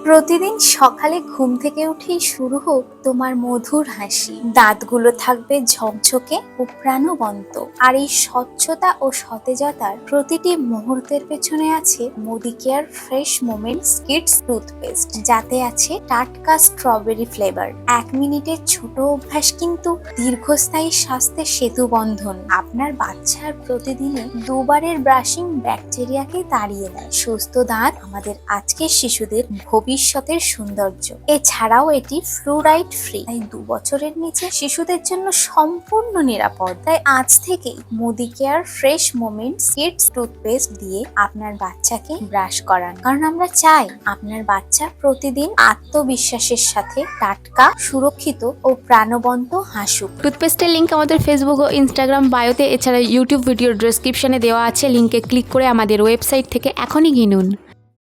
প্রতিদিন সকালে ঘুম থেকে উঠেই শুরু হোক তোমার মধুর হাসি। দাঁতগুলো থাকবে ঝকঝকে ও প্রাণবন্ত। আর এই স্বচ্ছতা ও সতেজতার প্রতিটি মুহূর্তের পেছনে আছে Modicare fresh moments kids toothpaste, যাতে আছে টাটকা স্ট্রবেরি ফ্লেভার। 1 মিনিটের ছোট অভ্যাস কিন্তু দীর্ঘস্থায়ী স্বাস্থ্যের সেতু বন্ধন। আপনার বাচ্চার প্রতিদিনে দুবারের ব্রাশিং ব্যাকটেরিয়াকে তাড়িয়ে দেয়। সুস্থ দাঁত আমাদের আজকের শিশুদের ভবিষ্যতের সৌন্দর্য। এছাড়াও এটি ফ্লুরাইড ফ্রি, তাই 2 বছরের নিচে শিশুদের জন্য সম্পূর্ণ নিরাপদ। তাই আজ থেকেই Modicare fresh moments kids toothpaste দিয়ে আপনার বাচ্চাকে ব্রাশ করান, কারণ আমরা চাই আপনার বাচ্চা প্রতিদিন আত্মবিশ্বাসের সাথে টাটকা, সুরক্ষিত ও প্রাণবন্ত হাসুক। টুথপেস্টের লিঙ্ক আমাদের ফেসবুক ও ইনস্টাগ্রাম বায়োতে, এছাড়া ইউটিউব ভিডিও ডেসক্রিপশনে দেওয়া আছে। লিঙ্কে ক্লিক করে আমাদের ওয়েবসাইট থেকে এখনই কিনুন।